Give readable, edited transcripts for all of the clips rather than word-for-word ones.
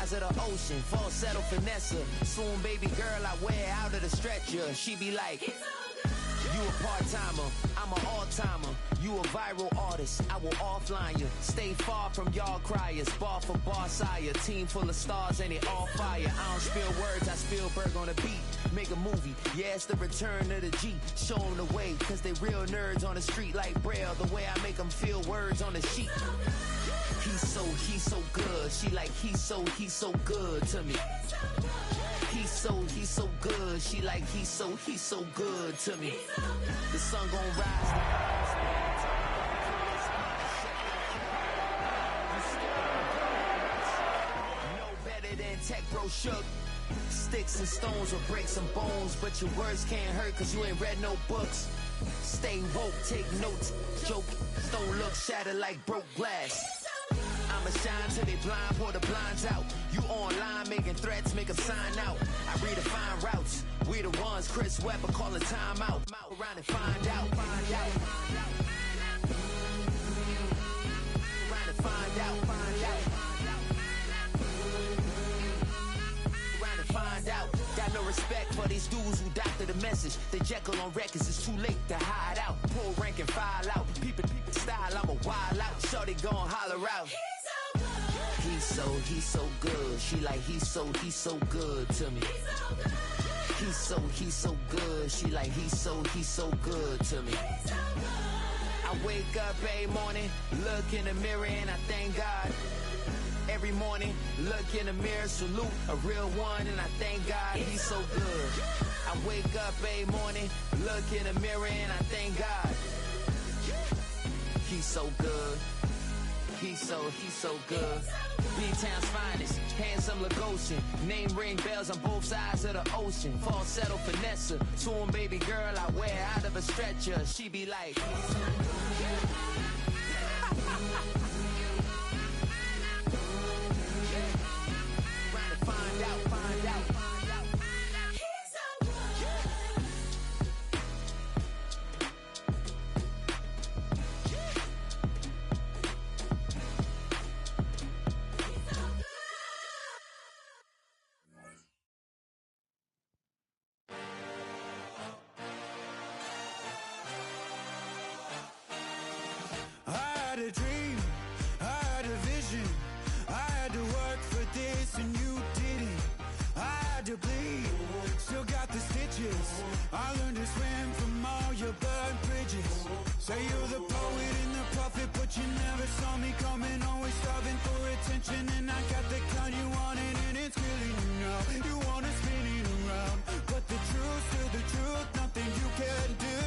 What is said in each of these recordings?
sides of the ocean, falsetto finesse. Soon, baby girl, I wear out of the stretcher. She be like, you a part-timer, I'm an all-timer. You a viral artist, I will offline you. Stay far from y'all criers, bar for bar sire. Team full of stars and it all fire. I don't spill words, I Spielberg on a beat. Make a movie, yeah, it's the return of the G. Show them the way, cause they real nerds on the street like Braille. The way I make them feel words on the sheet. He's so good. She like, he's so good to me. He's so good. She like, he's so good to me. The sun gon' rise. No better than Tech Bro Shook. Sticks and stones will break some bones, but your words can't hurt cause you ain't read no books. Stay woke, take notes, joke, don't look shattered like broke glass. I'ma shine till they blind, pour the blinds out. You online making threats, make them sign out. I redefine routes, we the ones Chris Webber calling time out. Around and find out, find out. Around and find out, find out. Around and find out. Got no respect for these dudes who doctor the message. They Jekyll on records, it's too late to hide out. Pull rank and file out. People style, I'm a wild out. Shorty gon' holler out. He's so good. She like, he's so good to me. He's so good. She like, he's so good to me. I wake up every morning, look in the mirror and I thank God. Every morning, look in the mirror, salute a real one and I thank God he's so good. I wake up every morning, look in the mirror and I thank God. He's so good. He's so good. B-Town's finest, handsome Lagosian. Name ring bells on both sides of the ocean. Falsetto finesse, soon baby girl I wear out of a stretcher. She be like, trying to find out, find out. I learned to swim from all your burnt bridges. Say you're the poet and the prophet, but you never saw me coming. Always starving for attention, and I got the kind you wanted, and it's killing you now. You wanna spin it around, but the truth's still the truth. Nothing you can do.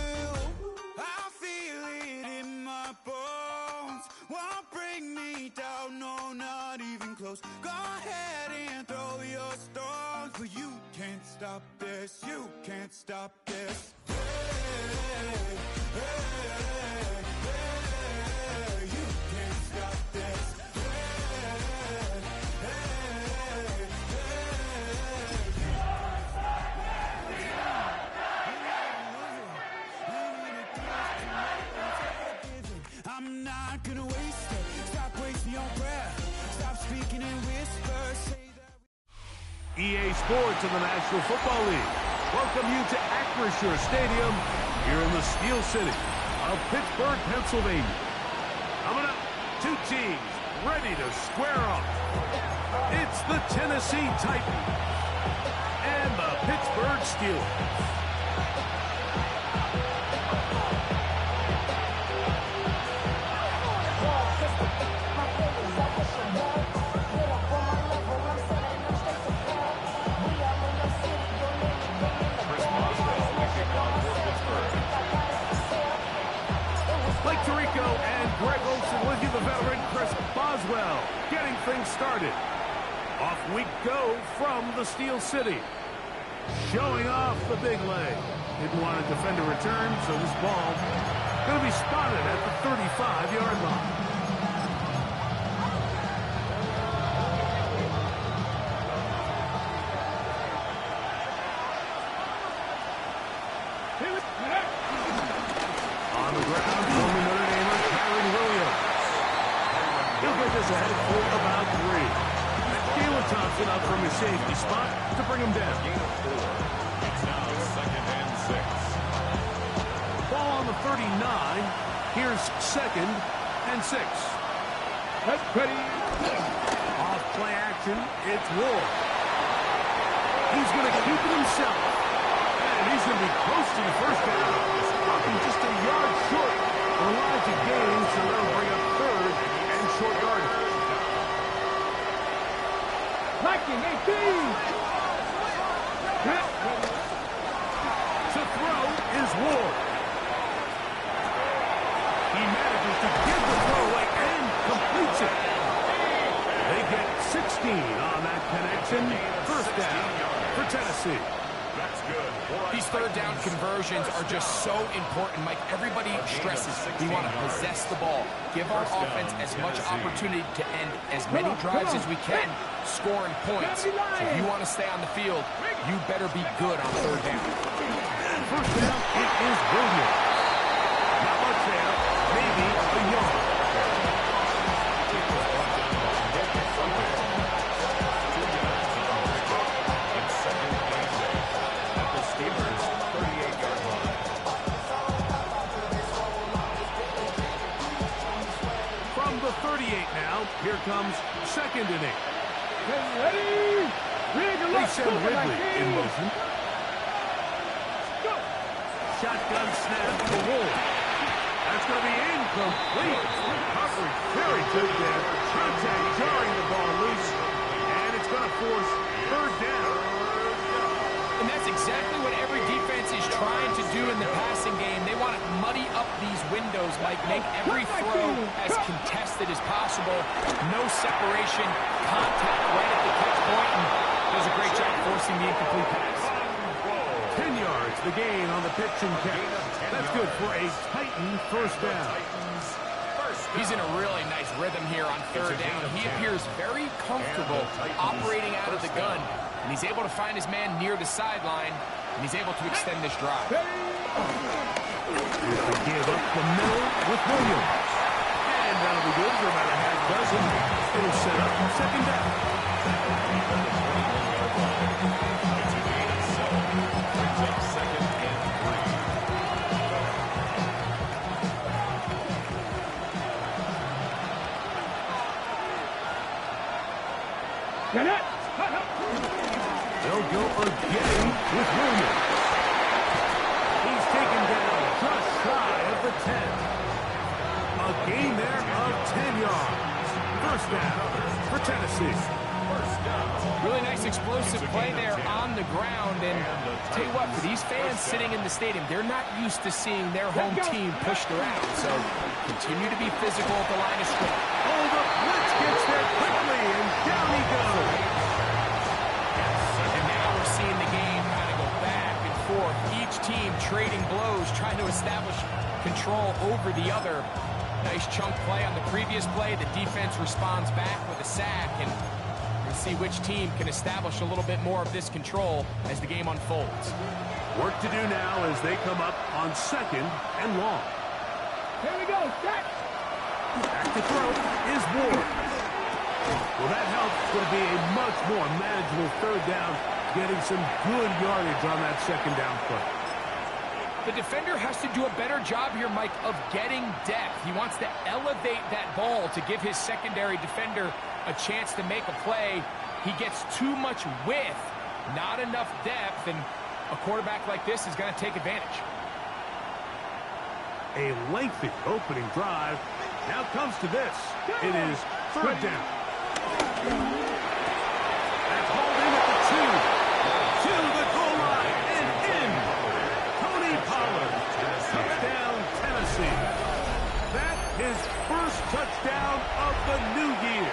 I feel it in my bones. Won't bring me down, no, not even close. Go ahead and throw your stones, but you can't stop this. You can't stop this. Hey, hey, hey, you can't stop this. I'm not gonna waste it. Stop wasting your breath. Stop speaking in whispers. Say that EA Sports in the National Football League welcome you to Acrisure Stadium here in the Steel City of Pittsburgh, Pennsylvania. Coming up, two teams ready to square off. It's the Tennessee Titans and the Pittsburgh Steelers. Greg Olsen with you, the veteran Chris Boswell, getting things started. Off we go from the Steel City. Showing off the big leg. Didn't want to defend a return, so this ball going to be spotted at the 35-yard line. On the ground, former Notre Damer Kyren Williams. He'll get this ahead for about 3. Jalen Thompson up from his safety spot to bring him down. It's now 2nd and 6. Ball on the 39. Here's 2nd and 6. That's ready. Off play action. It's Ward. He's going to keep it himself. And he's going to be close to the first down. Walking just a yard short. Elijah Gaines, so they'll bring up 3rd and short yardage. Liking 18. To throw is Ward. He manages to give the throw away and completes it. They get 16 on that connection. First down for Tennessee. That's good. These third down conversions are just so important, Mike. Everybody stresses we want to possess the ball, give our offense as much opportunity to end as many drives as we can, scoring points. So if you want to stay on the field, you better be good on third down. First down, it is Williams. Not much there, maybe a yard. From the 38 now, here comes 2nd and 8. Ready? They send Ridley in motion. Shotgun snap to Ward. That's going to be incomplete. Recovery very good there. Contact jarring the ball loose. And it's going to force 3rd down. And that's exactly what every defense is trying to do in the passing game. They want to muddy up these windows, Mike, make every throw as contested as possible. No separation, contact right at the catch point, and does a great job forcing the incomplete pass. 10 yards, the gain on the pitch and catch. That's good for a Titan first down. He's in a really nice rhythm here on 3rd down. He appears very comfortable operating out of the gun, and he's able to find his man near the sideline, and he's able to extend this drive. Here's the give up the middle with Williams. And that'll be good for about a half dozen. It'll set up 2nd down. Get it. They'll go again with Williams. He's taken down just shy of the 10. A gain there of 10 yards. First down for Tennessee. Really nice explosive play there on the ground. And tell you what, for these fans sitting in the stadium, they're not used to seeing their home team pushed around. So continue to be physical at the line of scrimmage. Oh, the blitz gets there quickly, and down he goes. And now we're seeing the game kind of go back and forth. Each team trading blows, trying to establish control over the other. Nice chunk play on the previous play. The defense responds back with a sack, and we'll see which team can establish a little bit more of this control as the game unfolds. Work to do now as they come up on 2nd and long. Here we go. Set. Back to throw is Ward. Well, that helps to be a much more manageable 3rd down, getting some good yardage on that 2nd down play. The defender has to do a better job here, Mike, of getting depth. He wants to elevate that ball to give his secondary defender a chance to make a play. He gets too much width, not enough depth, and a quarterback like this is going to take advantage. A lengthy opening drive. Now comes to this. It is 3rd down. That's hauled in at the 2. To the goal line and in. Tony Pollard. Touchdown, Tennessee. That is first touchdown of the new year.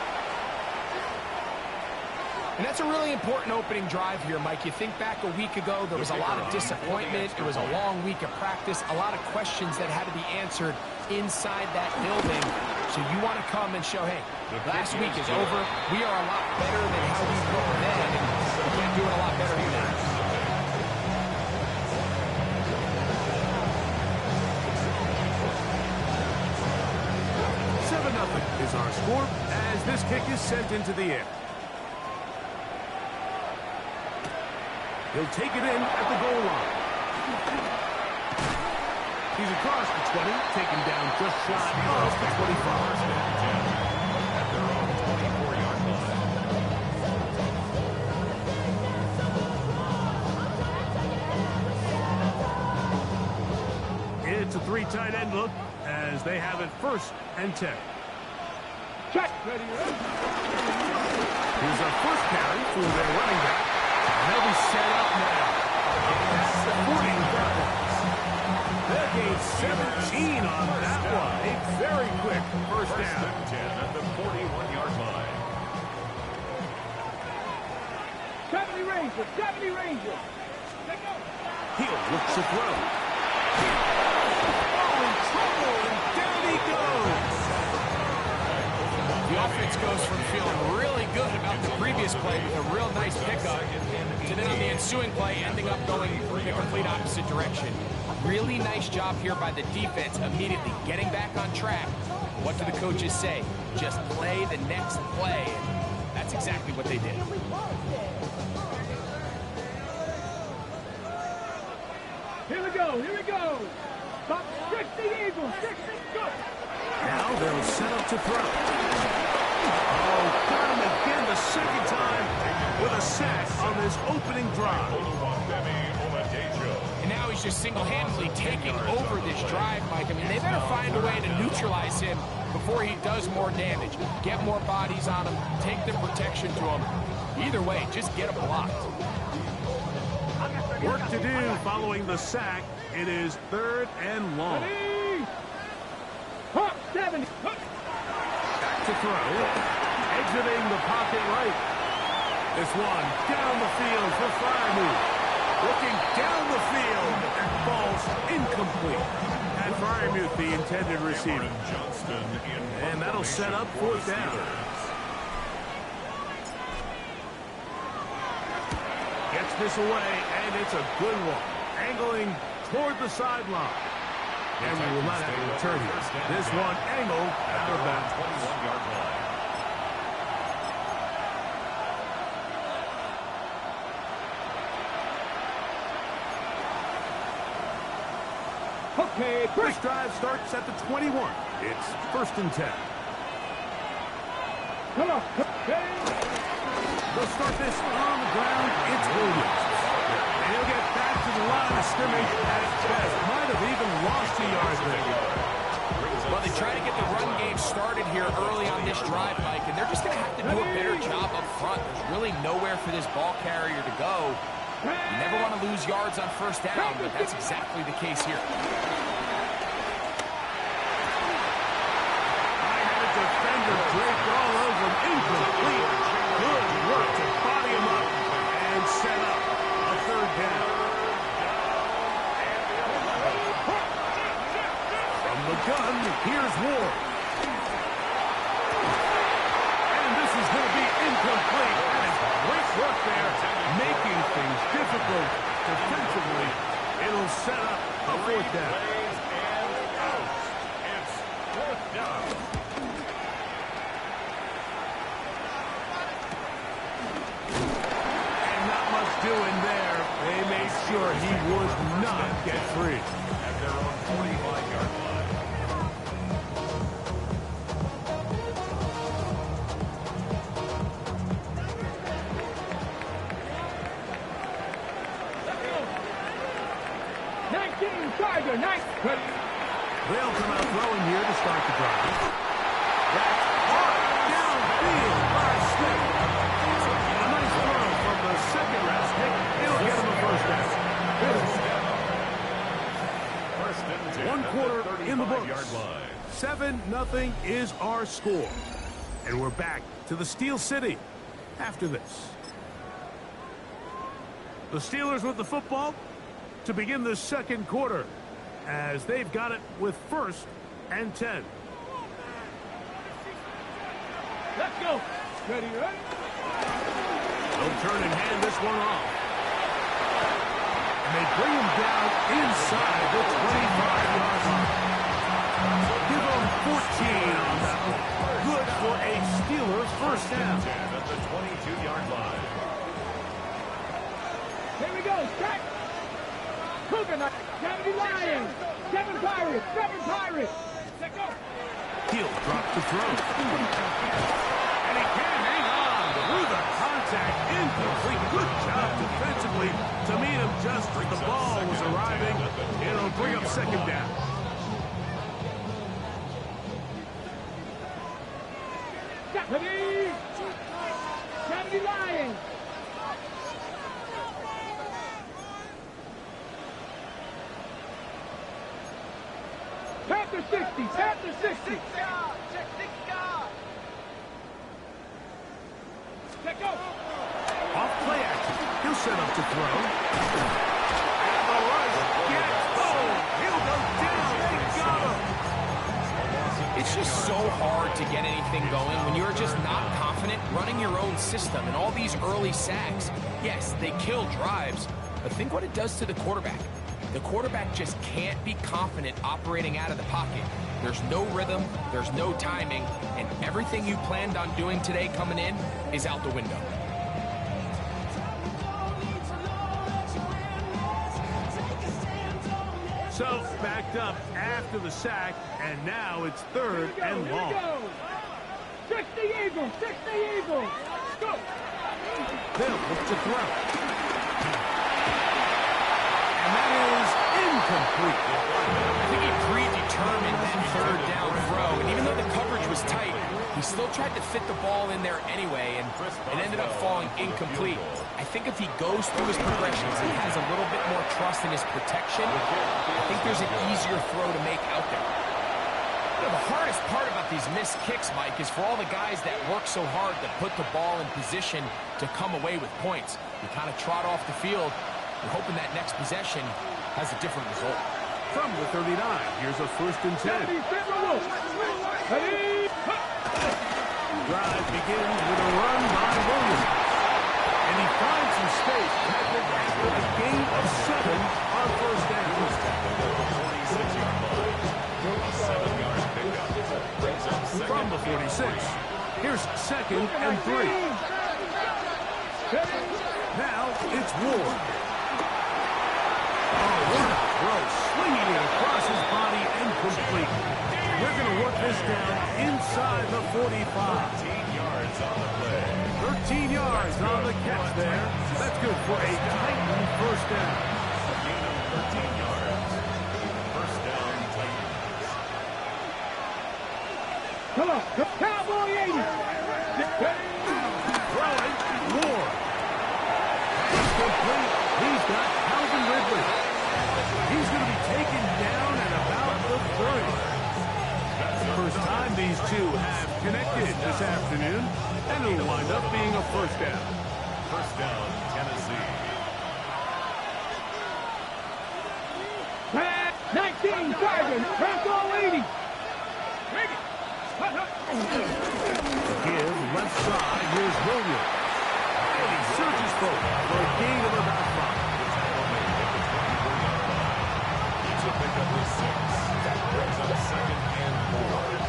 And that's a really important opening drive here, Mike. You think back a week ago, there was a lot of disappointment. It was a long week of practice, a lot of questions that had to be answered inside that building. So you want to come and show, hey, last week is over. We are a lot better than how we looked then, and we can't do it a lot better than that. Is our score as this kick is sent into the air. He'll take it in at the goal line. He's across the 20, taken down just shy of the 25. At their own 24-yard line. It's a 3 tight end look as they have it 1st and 10. Check. Ready, ready. Here's our first carry for their running back. And they'll be set up now. That's the 40 yards. They'll gain 17 on that one. A very quick first down. First and 10 at the 41-yard line. 70 Rangers. 70 Rangers. Let's go. Hill looks to throw. Oh, in trouble, and down he goes. The offense goes from feeling really good about the previous play with a real nice pickup to then on the ensuing play ending up going the complete opposite direction. Really nice job here by the defense, immediately getting back on track. What do the coaches say? Just play the next play. And that's exactly what they did. Here we go. Here we go. Stop. 60 Eagles. 60. Go. Now they'll set up to throw. Oh, got him again the second time with a sack on this opening drive. And now he's just single-handedly taking over this drive, Mike. I mean, they better find a way to neutralize him before he does more damage. Get more bodies on him, take the protection to him. Either way, just get him blocked. Work to do following the sack. It is 3rd and long. Ready. Hop. 70. Hop. Back to throw. Exiting the pocket right. This one down the field for Freiermuth. Looking down the field and falls incomplete. And Freiermuth, the intended receiver. And that'll set up 4th down. Gets this away, and it's a good one. Angling toward the sideline. And we will not have a return here. This one angled out of bounds. 21-yard line. Okay. This drive starts at the 21. It's 1st and 10. Come on. Okay. They'll start this on the ground. It's Williams. And he'll get back to the line of scrimmage at best. Might have even lost a yard there. Well, they try to get the run game started here early on this drive, Mike, and they're just going to have to do a better job up front. There's really nowhere for this ball carrier to go. You never want to lose yards on 1st down, but that's exactly the case here. I had a defender draped all over him. Incomplete. Good work to body him up and set up a 3rd down. From the gun, here's Ward. And this is going to be incomplete. And great work there, making things difficult defensively. It'll set up a 4th down. It's 4th down. And not much doing there. They made sure he would not get free. At their own 45-yard line. Tiger, nice. They'll come out throwing here to start the drive. That's hard downfield by Smith. A nice throw from the 2nd round pick. It'll get him a 1st down. 1 quarter in the books. 7-0 is our score. And we're back to the Steel City after this. The Steelers with the football to begin the 2nd quarter as they've got it with 1st and 10. Let's go. Ready, ready? They'll turn and hand this one off. And they bring him down inside the 25-yard line. Give them 14 on that one. Good for a Steelers 1st down. At the 22-yard line. Here we go. Check. Cougar Knight. 70 Lions. 7 Pirates. 7 Pirates. Let go. He'll drop the throw. And he can't hang on through the contact. Incomplete. Good job defensively to meet him just as the ball was arriving. It'll bring up second down. Ready? 70 Lions. Panther 60. Panther 60. Let go. Off play action. He'll set up to throw. And the rush gets home. He'll go down. They got him. It's just so hard to get anything going when you're just not confident running your own system. And all these early sacks, yes, they kill drives, but think what it does to the quarterback. The quarterback just can't be confident operating out of the pocket. There's no rhythm, there's no timing, and everything you planned on doing today coming in is out the window. So, backed up after the sack, and now it's third and long. 60 Eagles, 60 Eagles. Go. They'll look to throw. And that is incomplete. I think he predetermined that third down throw, and even though the coverage was tight, he still tried to fit the ball in there anyway, and it ended up falling incomplete. I think if he goes through his progressions and has a little bit more trust in his protection, I think there's an easier throw to make out there. You know, the hardest part about these missed kicks, Mike, is for all the guys that work so hard to put the ball in position to come away with points. You kind of trot off the field, you're hoping that next possession has a different result. From the 39, here's a 1st and 10. Drive begins with a run by Williams. And he finds some space after a gain of 7 on 1st down. From the 46, here's 2nd and 3. Now it's Ward. Oh, what a throw. Swinging it across his body and complete. They're going to work this down inside the 45. 13 yards on the play. 13 yards on the catch there. That's good for a Titan 1st down. A gain of 13 yards. 1st down, Titans. Come on. Cowboy 80. Throwing, Ward. It's complete. He's got Calvin Ridley. He's going to be taken down at about the 30. First time these two have connected this afternoon, and it'll wind up being a 1st down. 1st down, Tennessee. 19 Tigers. Cowboy 80. Give left side. Here's Williams. And he searches forward for a gain of about 5. To pick up his 6. That brings up 2nd and 4.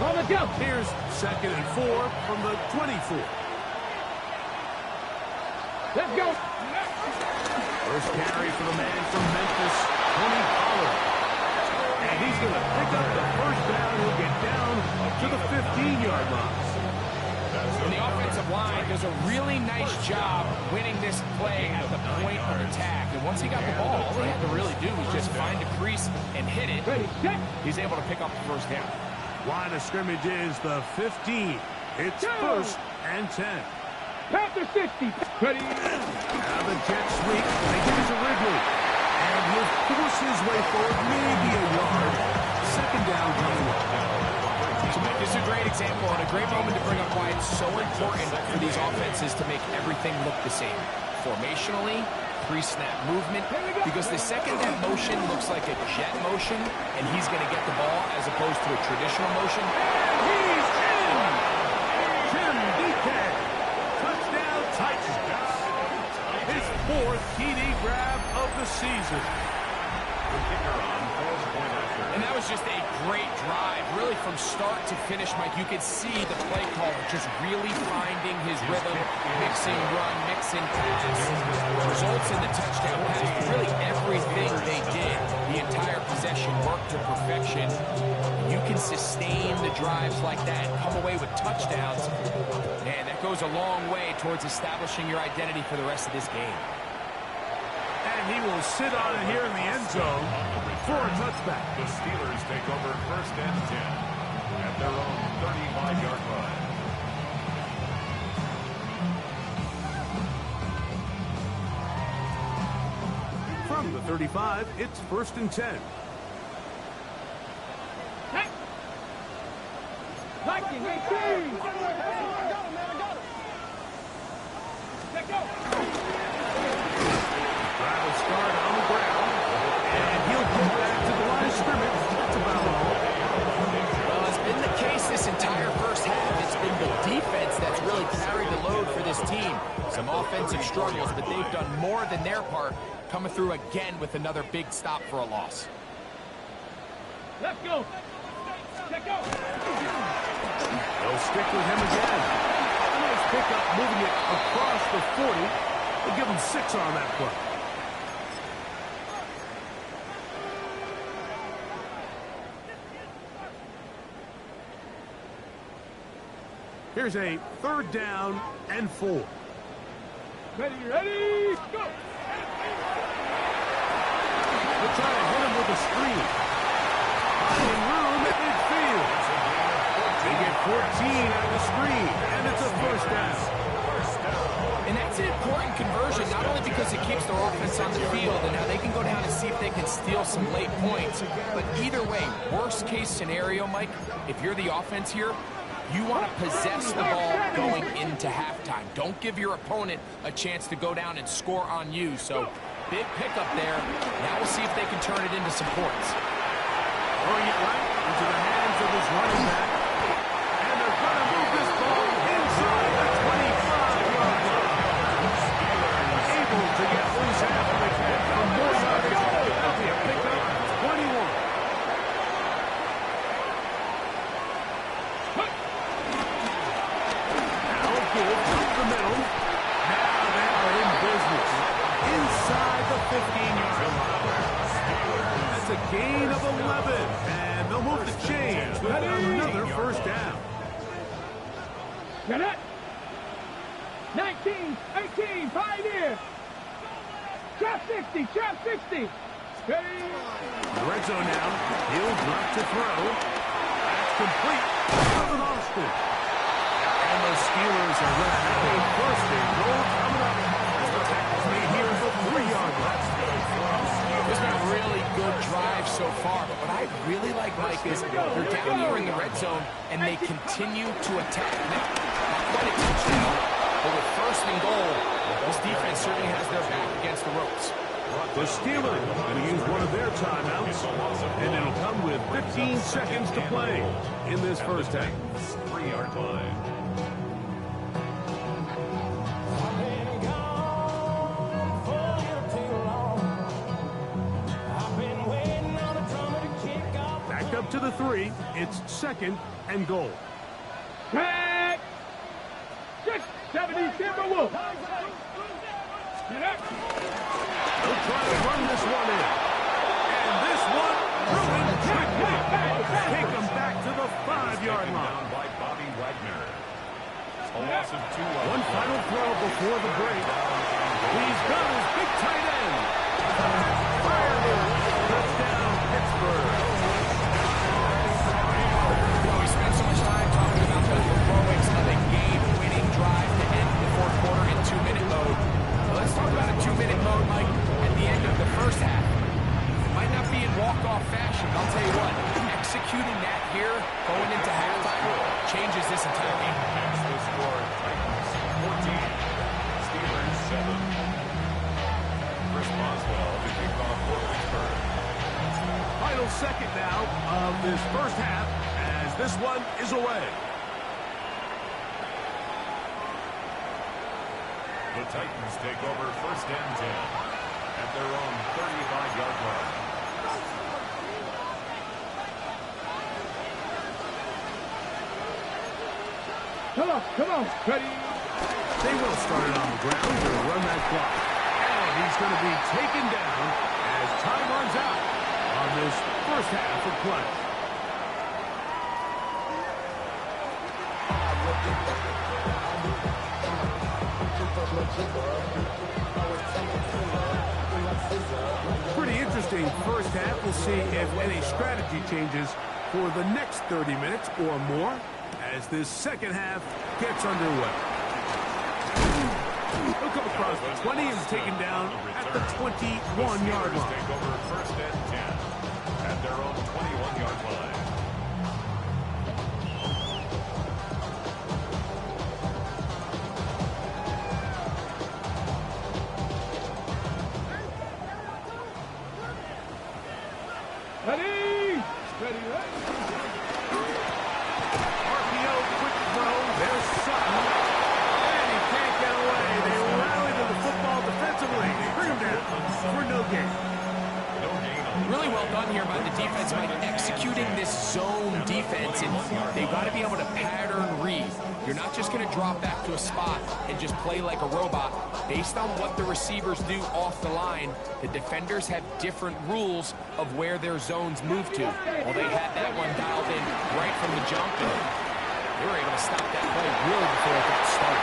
On the go. Here's 2nd and 4 from the 24. Let's go. First carry for the man from Memphis, Tony Pollard. And he's going to pick up the 1st down. He'll get down to the 15-yard line. And the offensive line does a really nice job winning this play at the point of attack. And once he got the ball, all he had to really do was just find a crease and hit it. Ready, set. He's able to pick up the 1st down. Line of scrimmage is the 15. It's 1st and 10. Panther 60. Ready. Now the jet sweep. They give it to Ridley. And he'll force his way forward, maybe a yard. 2nd down, This is a great example and a great moment to bring up why it's so important for these offenses to make everything look the same. Formationally, pre-snap movement, because the second that motion looks like a jet motion, and he's going to get the ball as opposed to a traditional motion. And he's in! Tim DK. Touchdown, Titans. His 4th TD grab of the season. And that was was just a great drive, really from start to finish, Mike. You could see the play caller just really finding his rhythm, mixing run, mixing pass. Results in the touchdown pass. Really everything they did, the entire possession worked to perfection. You can sustain the drives like that and come away with touchdowns. Man, that goes a long way towards establishing your identity for the rest of this game. And he will sit on it here in the end zone for a touchback. The Steelers take over 1st and 10 at their own 35-yard line. From the 35, it's 1st and 10. Hey! Vikings, 18! Let go! Drive will start on the ground, and he'll go back to the line of scrimmage. That's about all. Well, it's been the case this entire first half. It's been the defense that's really carried the load for this team. Some offensive struggles, but they've done more than their part, coming through again with another big stop for a loss. Let's go! Let go! They'll stick with him again. A nice pickup, moving it across the 40. They'll give him 6 on that play. Here's a 3rd down and 4. Ready, ready, go! They'll try to hit him with a screen. Finding room at midfield. They get 14 out of the screen, and it's a 1st down. And that's an important conversion, not only because it keeps their offense on the field, and now they can go down and see if they can steal some late points. But either way, worst case scenario, Mike, if you're the offense here, you want to possess the ball going into halftime. Don't give your opponent a chance to go down and score on you. So, big pickup there. Now we'll see if they can turn it into some points. Throwing it right into the hands of his running back. And they're going to move this ball inside the 25-yard line. Able to get loose after the catch from more yardage. That'll be a pickup, 21. Now give up the middle. Now they are in business. Inside the 15-yard line. That's a gain of 11. And they'll move the chains with another 1st down. Get it! 19, 18, Pioneer! Trap 60, trap 60! Ready? The red zone now. He'll drop to throw. That's complete. Kevin Austin. And the Steelers are going to have a 1st and goal coming up. As the tackle's made here at the 3-yard line. It's been a really good drive so far, but what I really like, Mike, is they're down here in the red zone, and they continue to attack. Now, not quite a touchdown, but with 1st and goal, this defense certainly has their back against the ropes. The Steelers going to use one of their timeouts, and it'll come with 15 seconds to play in this first half. 3-yard line. Back up to the 3. It's 2nd and goal. Track! 670 Timberwolves! Get up! They'll try to run this one in. And this one ruined quickly. Take them back to the 5-yard line. Down by Bobby Wagner. A loss of 2. One final throw before the break. He's got his big tight end. Fired in. Touchdown, Pittsburgh. Well, we spent so much time talking about the heroics of a game-winning drive to end the 4th quarter in 2-minute mode. Well, let's talk about a 2-minute mode, Mike, at the end of the first half. It might not be in walk-off fashion, but I'll tell you what, executing that here, going into halftime, changes this entire game. Next, the score, Titans 14, Steelers 7. Chris Boswell to kick off for Pittsburgh. Final second now of this first half as this one is away. The Titans take over 1st and 10 at their own 35-yard line. Come on. Ready? They will start it on the ground to run that clock. And he's going to be taken down as time runs out on this first half of play. Pretty interesting first half. We'll see if any strategy changes for the next 30 minutes or more as this second half gets underway. He'll come across the 20 and taken down at the 21-yard line. Take over first and 10 at their own 21-yard line. Ready? Ready, ready. RPO, quick throw. There's Sutton. And he can't get away. They rally to the football defensively. They bring him down for no gain. Really well done here by the defense, Mike, executing this zone defense, and they've got to be able to pattern read. You're not just going to drop back to a spot and just play like a robot. Based on what the receivers do off the line, the defenders have different rules of where their zones move to. Well, they had that one dialed in right from the jump, and they were able to stop that play really before it got started.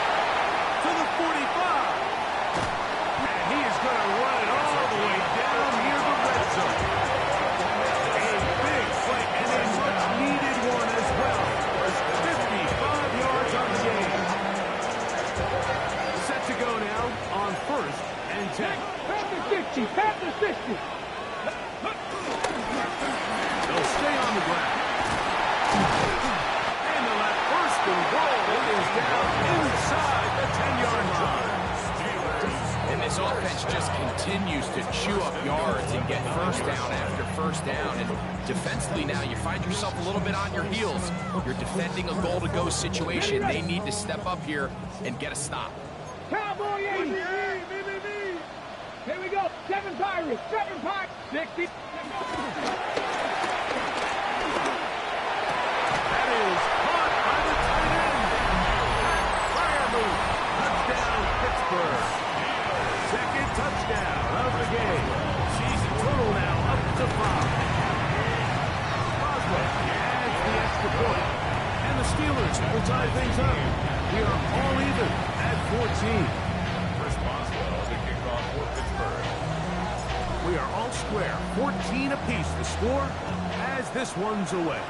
To the 45. And he is going to run it all the way down near the red zone. A big play and a much-needed one as well. 55 yards on the game. Set to go now on first and 10. Pass the 60. Pass the 60. They'll stay on the ground. And they'll have first and goal. It is down inside the 10-yard line. And this offense just continues to chew up yards and get first down after first down. And defensively now, you find yourself a little bit on your heels. You're defending a goal-to-go situation. They need to step up here and get a stop. Cowboy 80. Here we go. 7 Pirates. 60. That is caught by the tight end. Fire move. Touchdown, Pittsburgh. Second touchdown of the game. Season total now up to 5. Boswell adds the extra point. And the Steelers will tie things up. We are all even at 14. Chris Boswell, the kickoff for Pittsburgh. We are all square. 14 apiece the score as this one's away.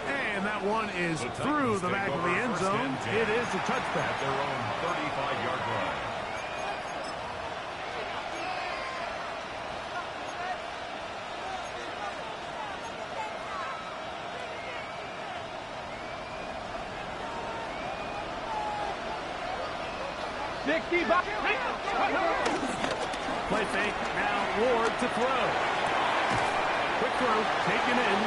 And that one is through the back of the end zone. It is a touchback. At their own 35-yard line. Play fake. Now Ward to throw. Quick throw. Taken in.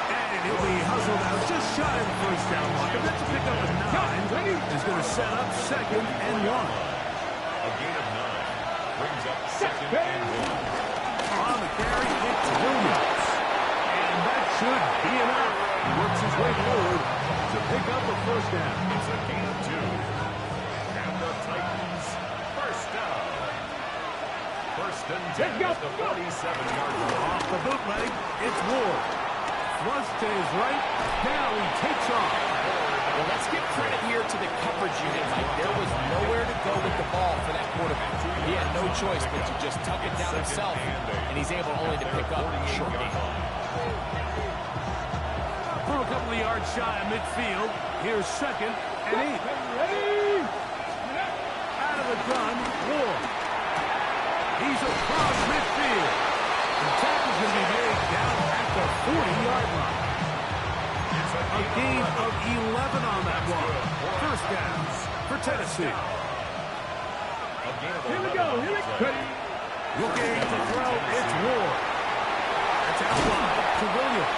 And he'll be hustled out just shy of the first down marker. That's a pickup of 9. Is going to set up second and 1. A gain of 9. Brings up second and 1. On the carry, it's Williams. And that should be enough. He works his way forward to pick up a first down. It's a gain of 2. And the Titans, first down. First and 10 at the 47-yard line. Off the bootleg, it's Ward. Flush to his right. Now he takes off. Well, let's give credit here to the coverage unit, Mike. There was nowhere to go with the ball for that quarterback. He had no choice but to just tuck it down himself, and he's able only to pick up a short gain. From a couple of yards shy of midfield, here's second and 8. Out of the gun, Ward. He's across midfield. The tackle's going to be made down at the 40-yard line. A gain of 11 on that one. First down for Tennessee. Here we go. Looking to throw, it's Ward. It's out wide to Williams.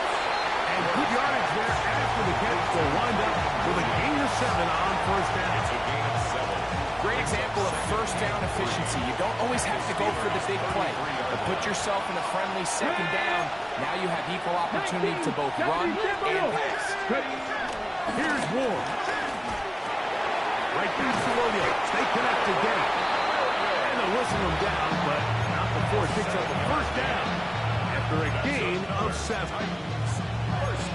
And good yardage there after the catch. They'll wind up with a gain of 7 on first down. It's a gain of 7. Great example of first down efficiency. You don't always have to go for the big play, but put yourself in a friendly second down. Now you have equal opportunity to both run and pass. Here's Ward. Right through Suolio. They connect again. And they'll whistle him down, but not before it picks up a first down after a gain of 7.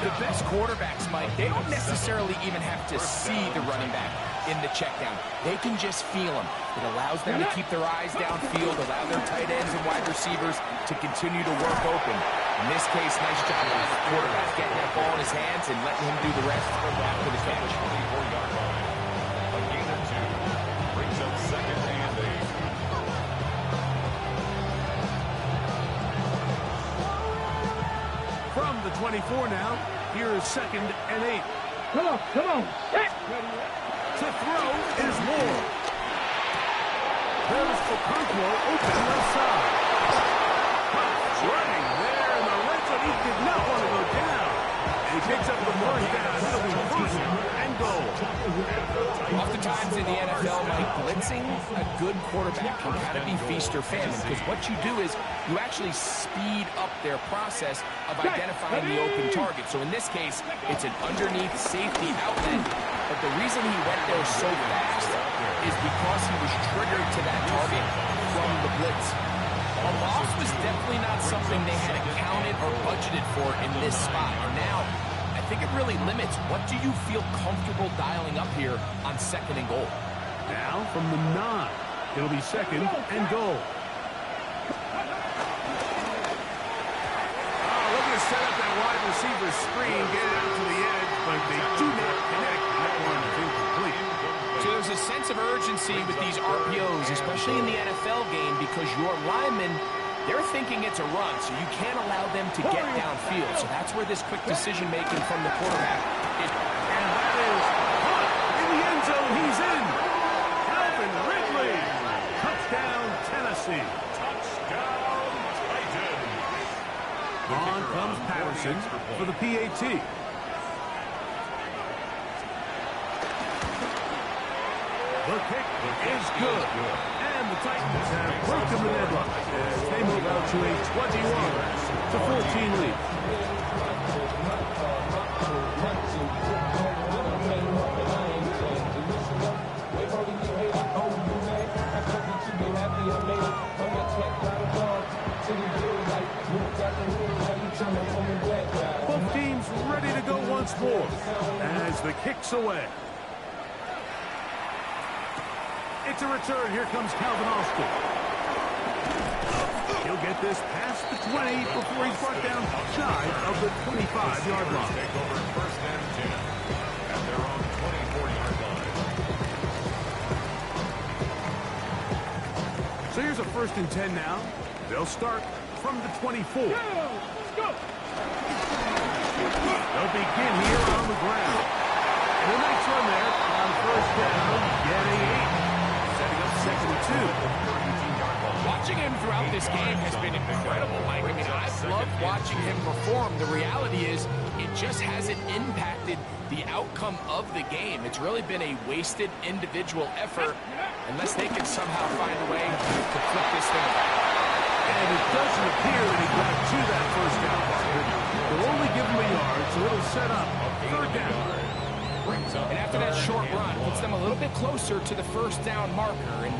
The best quarterbacks, Mike, they don't necessarily even have to see the running back in the check down. They can just feel him. It allows them to keep their eyes downfield, allow their tight ends and wide receivers to continue to work open. In this case, nice job by the quarterback getting that ball in his hands and letting him do the rest after the catch. 24-yard line. A gain of 2 brings up 2nd and 8. From the 24 now, here is 2nd and 8. Come on, come on. To throw is Ward. There's Fukukwo open left side. Running there in the red zone. He did not want to go down. And he picks up the first down. It'll be 1st and goal. Oftentimes in the NFL, Mike, blitzing a good quarterback can kind of be feast or famine, because what you do is you actually speed up their process of identifying the open target. So in this case, it's an underneath safety outlet, but the reason he went there so fast is because he was triggered to that target from the blitz. A loss was definitely not something they had accounted or budgeted for in this spot, and now I think it really limits what do you feel comfortable dialing up here on 2nd and goal. Now from the 9, it'll be 2nd and goal. Looking to set up that wide receiver screen, get it out to the edge, but they do not connect. That one is incomplete. So there's a sense of urgency with these RPOs, especially in the NFL game, because your linemen, they're thinking it's a run, so you can't allow them to get downfield. So that's where this quick decision-making from the quarterback is. And that is caught in the end zone. He's in. Calvin Ridley. Touchdown, Tennessee. Touchdown, Titans. On comes Patterson for the PAT. The kick is good. And the Titans have broken the deadlock as they move out to a 21-14 lead. Both teams ready to go once more as the kick's away. It's a return. Here comes Calvin Austin. He'll get this past the 20 before he's brought down shy of the 25-yard line. Take over 1st and 10 at their own 24-yard line. So here's a 1st and 10 now. They'll start from the 24. They'll begin here on the ground. And a nice run there on 1st down, getting 8. Setting up 2nd and 2. Watching him throughout this game has been incredible, Mike. I mean, I've loved watching him perform. The reality is it just hasn't impacted the outcome of the game. It's really been a wasted individual effort unless they can somehow find a way to flip this thing around. And it doesn't appear that he got to that 1st down marker. They'll only give him a yard, so it'll set up 3rd down. And after that short run, puts them a little bit closer to the 1st down marker. And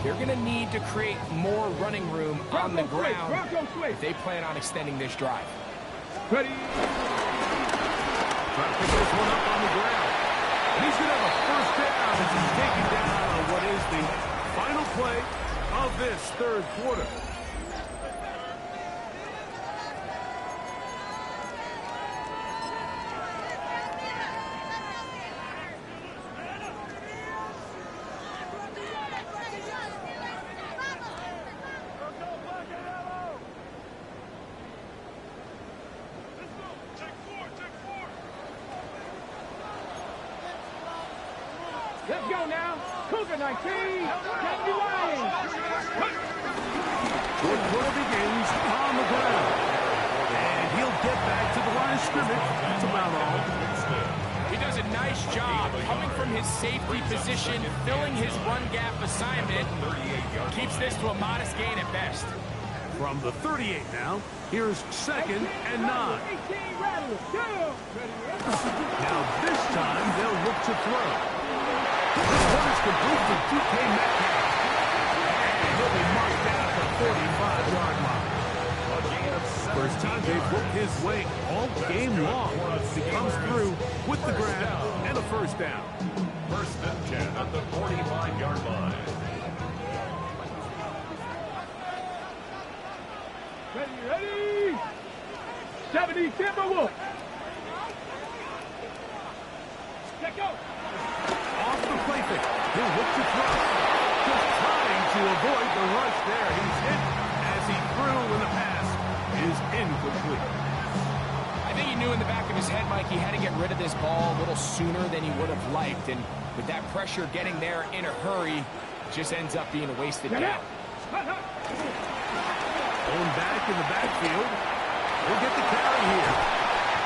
they're going to need to create more running room on the ground if they plan on extending this drive. Ready? Trying to pick this one up on the ground. And he's going to have a 1st down as he's taken down on what is the final play of this 3rd quarter. Let's go now. Cougar 19. Kennedy Lions. Fourth quarter begins on the ground. And he'll get back to the line of scrimmage. That's about all. He does a nice job coming from his safety position, filling his run gap assignment. Keeps this to a modest gain at best. From the 38 now, here's 2nd and 9. Now this time they'll look to throw. This one is complete to DK Metcalf. And he'll be marked down at the 45-yard line. First time they've worked his way all game long. He comes through with the grab and a first down. 1st and 10 at the 45-yard line. Ready? 70 Timberwolves. Let go. Off the play fake. He'll look to throw. Just trying to avoid the rush there. He's hit as he threw when the pass is incomplete. I think he knew in the back of his head, Mike, he had to get rid of this ball a little sooner than he would have liked. And with that pressure getting there in a hurry, it just ends up being a wasted down. Going back in the backfield. He'll get the carry here.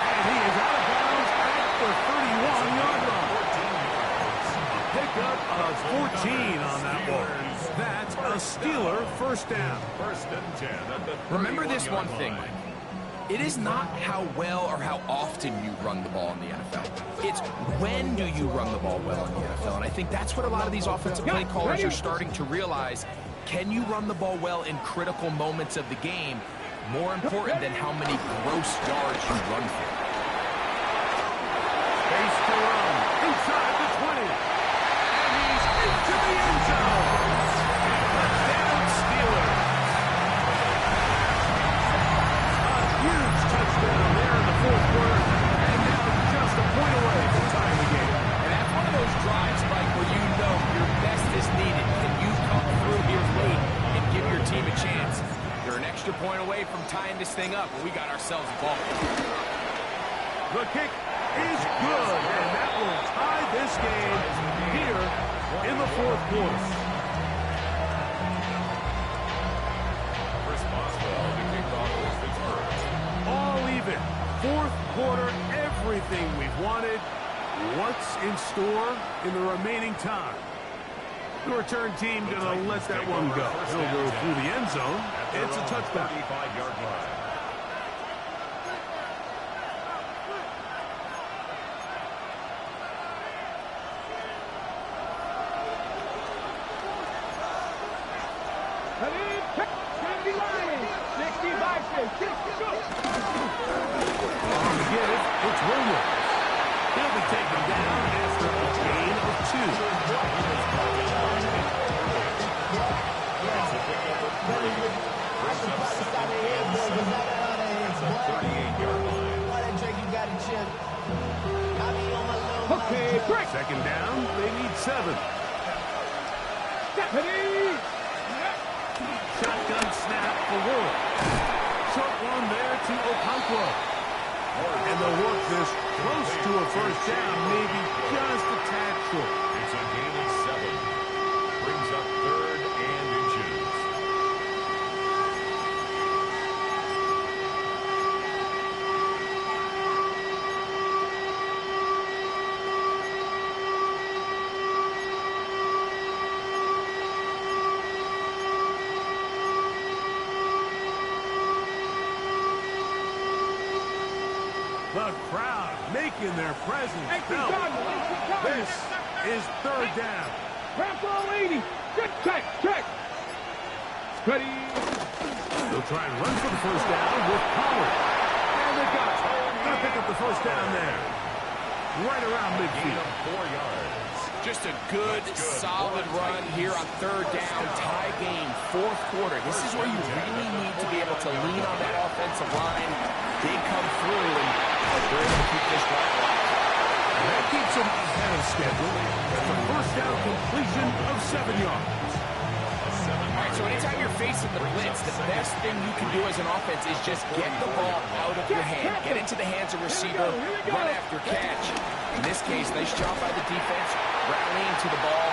And he is out of bounds at the 31-yard line. A pickup of 14 on that one. That's a Steeler first down. 1st and 10 at the 31-yard line. Remember this one thing, Mike. It is not how well or how often you run the ball in the NFL. It's when do you run the ball well in the NFL. And I think that's what a lot of these offensive play callers are starting to realize. Can you run the ball well in critical moments of the game? More important than how many gross yards you run for. Space to run. Inside the 20. And he's into the end zone. Touchdown Steelers. A huge touchdown there in the 4th quarter. And now just a point away from tying the game. And that's one of those drives, Mike, where you know your best is needed. Can you come through here late and give your team a chance? You're an extra point away from tying this thing up, and we got ourselves a ball. The kick is good, and that will tie this game here in the 4th quarter. Chris Boswell to kick off with Pittsburgh. All even. 4th quarter, everything we've wanted. What's in store in the remaining time? The return team going to let that one go. He'll go through the end zone. It's a touchdown. 35-yard line. On the give, it's Williams. He'll be taken down after a gain of 38-yard line. Okay, break. 2nd down, they need 7. Shotgun snap for Ward. Short one there to Okonkwo. And they'll work this close to a first down, maybe just a tad short. It's a gain of 7. Brings up 3rd and inches. The crowd making their presence felt. This is 3rd down. Rambo 80. Good check. Ready. They'll try and run for the first down with Pollard. And they got it. Gonna pick up the first down there. Right around Gain midfield. of 4 yards. Just a good, solid run here on 3rd down, tie game, 4th quarter. This is where you really need to be able to lean on that offensive line. They come through, and they're able to keep this drive alive. That keeps them ahead of schedule. That's a first down completion of 7 yards. All right, so anytime you're facing the blitz, the best thing you can do as an offense is just get the ball out of your hand. Get into the hands of receiver, run after catch. In this case, nice job by the defense, rallying to the ball,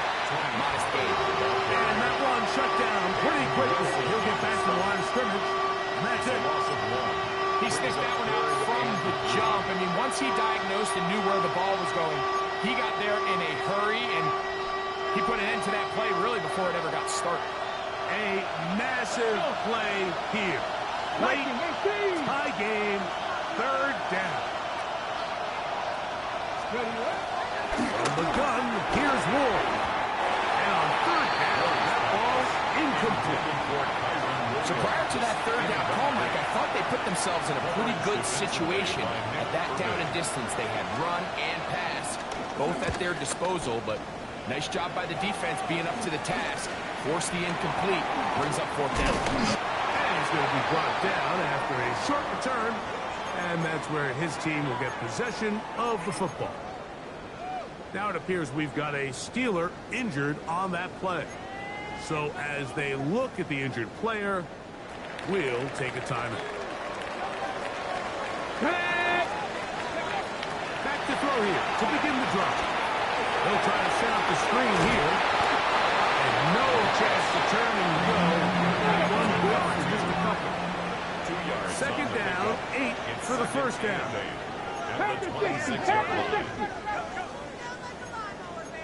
modest gain. And that one shut down pretty quickly. He'll get back to the line of scrimmage. And that's it. Loss of 1. He sniffed that one out from the jump. I mean, once he diagnosed and knew where the ball was going, he got there in a hurry, and he put an end to that play really before it ever got started. A massive play here. Late tie game, third down. From the gun, here's Ward. And on third down, that ball's incomplete. So prior to that third down call, Mike, I thought they put themselves in a pretty good situation at that down and distance. They had run and pass, both at their disposal, but nice job by the defense being up to the task. Force the incomplete, brings up fourth down. And he's going to be brought down after a short return, and that's where his team will get possession of the football. Now it appears we've got a Steeler injured on that play. So as they look at the injured player, we'll take a timeout. Back to throw here to begin the drive. They'll try to set up the screen here. And no chance to turn and go. One block for just a couple. 2 yards. Second down, 8 for the first down. Take the 60, take the 60.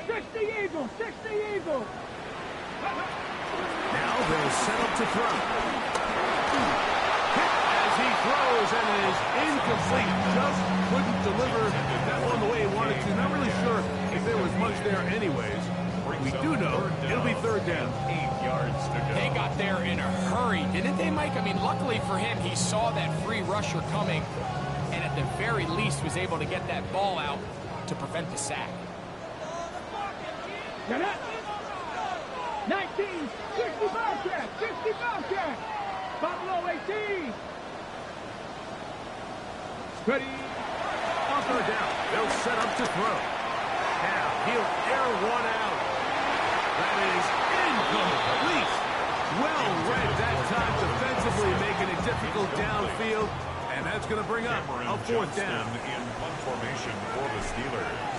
60 Eagles, 60 Eagles. Now they'll set up to throw. Hit as he throws, and it is incomplete. Just couldn't deliver that one the way he wanted to. Not really sure if there was much there anyways. We do know it'll be third down. 8 yards to go. They got there in a hurry, didn't they, Mike? I mean, luckily for him, he saw that free rusher coming, and at the very least was able to get that ball out to prevent the sack. Get it. 19, 60 Bobcat, 60 Bobcat. Buffalo 18. Ready. On third down, they'll set up to throw. Now he'll air one out. That is incomplete. Well read that time defensively, making it difficult downfield, and that's going to bring up a fourth down. In punt formation for the Steelers.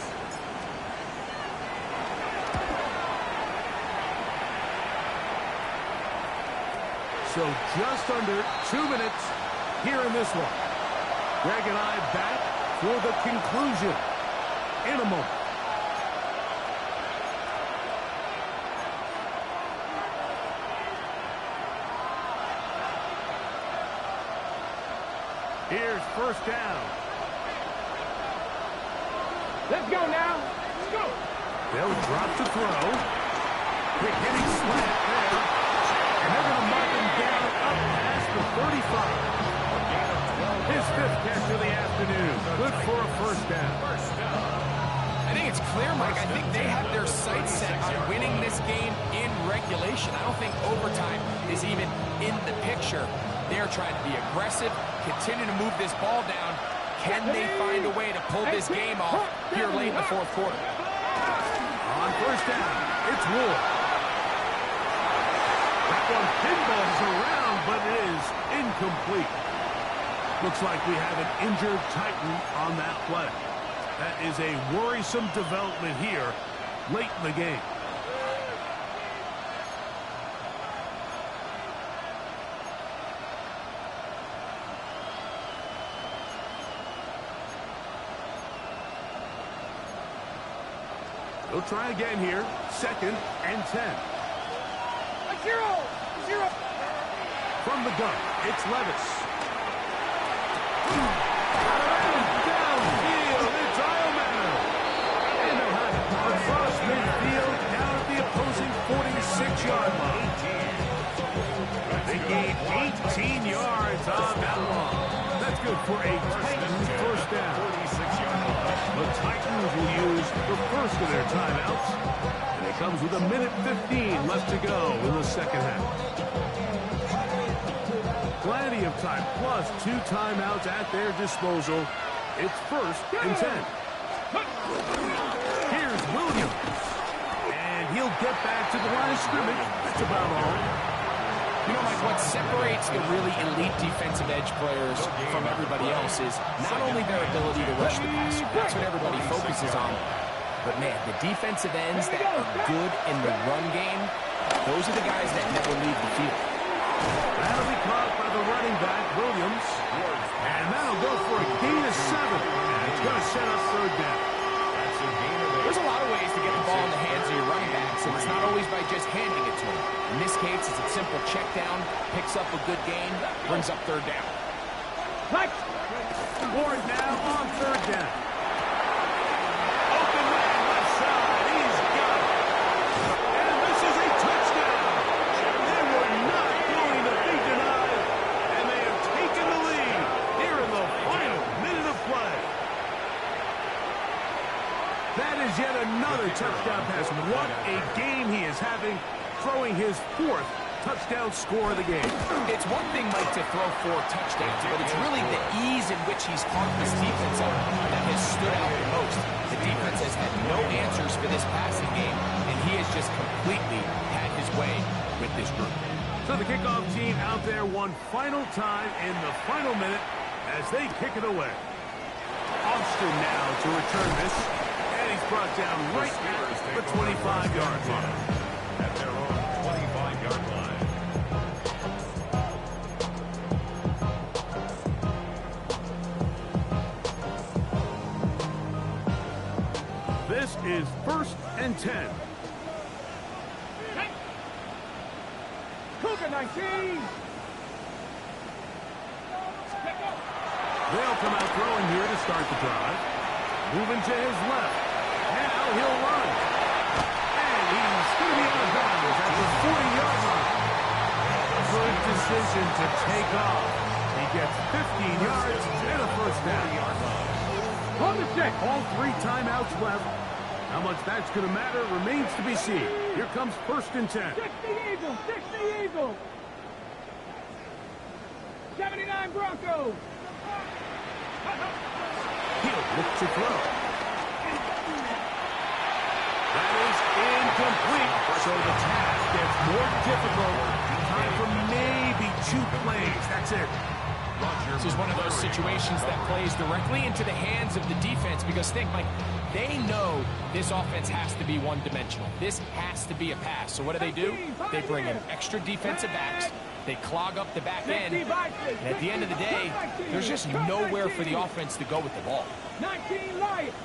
So just under 2 minutes here in this one. Greg and I back for the conclusion in a moment. Here's first down. Let's go now. Let's go. They'll drop to throw. Quick hitting slant there. And they're going to mark him down up past the 35. His fifth catch of the afternoon. Good for a first down. I think it's clear, Mike. I think they have their sights set on winning this game in regulation. I don't think overtime is even in the picture. They're trying to be aggressive, continue to move this ball down. Can they find a way to pull this game off here late in the fourth quarter? On first down, it's Ward. That one pinballs around, but it is incomplete. Looks like we have an injured Titan on that play. That is a worrisome development here late in the game. They'll try again here. Second and 10. Zero. From the gun, it's Levis. Downfield, it's Iomanu. And they'll have it across midfield down at the opposing 46-yard line. They gained 18 yards on that one. That's good for a Titans first down. The Titans will use the first of their timeouts. And it comes with 1:15 left to go in the second half. Plenty of time, plus 2 timeouts at their disposal. It's first and 10. Here's Williams. And he'll get back to the line of scrimmage. That's about all. You know, Mike, what separates the really elite defensive edge players from everybody else is not only their ability to rush the passer. That's what everybody focuses on. But, man, the defensive ends that are good in the run game, those are the guys that never leave the field. That'll be caught by the running back, Williams. And that'll go for a gain of 7. And it's going to set up third down. There's a lot of ways to get the ball in the hands of your running backs, and it's not always by just handing it to them. In this case, it's a simple check down, picks up a good gain, brings up third down. Touch. Ward now on third down. Open man left side. He's got it. And this is a touchdown. They were not going to be denied. And they have taken the lead here in the final minute of play. That is yet another touchdown pass. What a game he is having, throwing his 4th touchdown score of the game. It's one thing, Mike, to throw 4 touchdowns, but it's really the ease in which he's caught this defense on that has stood out the most. The defense has had no answers for this passing game, and he has just completely had his way with this group. So the kickoff team out there one final time in the final minute as they kick it away. Austin now to return this, and he's brought down right at the 25-yard line. At their own 25-yard line. This is 1st and 10. Cougar 19. They'll come out throwing here to start the drive. Moving to his left. Now he'll run. And he's going to be out of bounds at the 40-yard line. Good decision to take off. He gets 15 yards and a first down. On the check. All 3 timeouts left. How much that's going to matter remains to be seen. Here comes 1st and 10. 60 Eagles. 60 Eagles. 79 Broncos. He'll look to throw. That is incomplete. So the task gets more difficult. Time for maybe 2 plays. That's it. This is one of those situations that plays directly into the hands of the defense because think, Mike, they know this offense has to be one-dimensional. This has to be a pass. So what do? They bring in extra defensive backs. They clog up the back end. And at the end of the day, there's just nowhere for the offense to go with the ball. 19 Lions.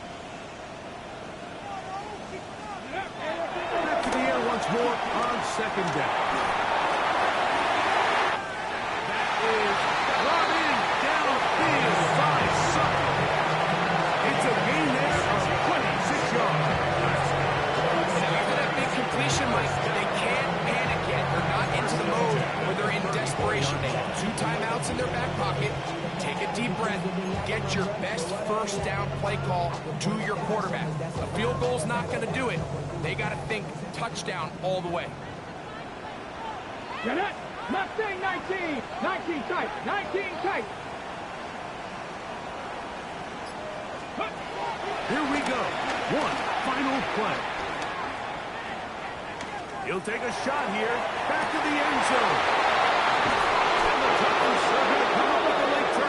Back to the air once more on 2nd down. That is brought in downfield by Sutton. It's a gain there of 26 yards. After that big completion, Mike, they can't panic yet. They're not into the mode where they're in desperation. They have 2 timeouts in their back pocket. Take a deep breath. Get your best first down play call to your quarterback. A field goal's not going to do it. They got to think touchdown all the way. Get it? Mustang 19. 19 tight. 19 tight. Here we go. One final play. He'll take a shot here. Back to the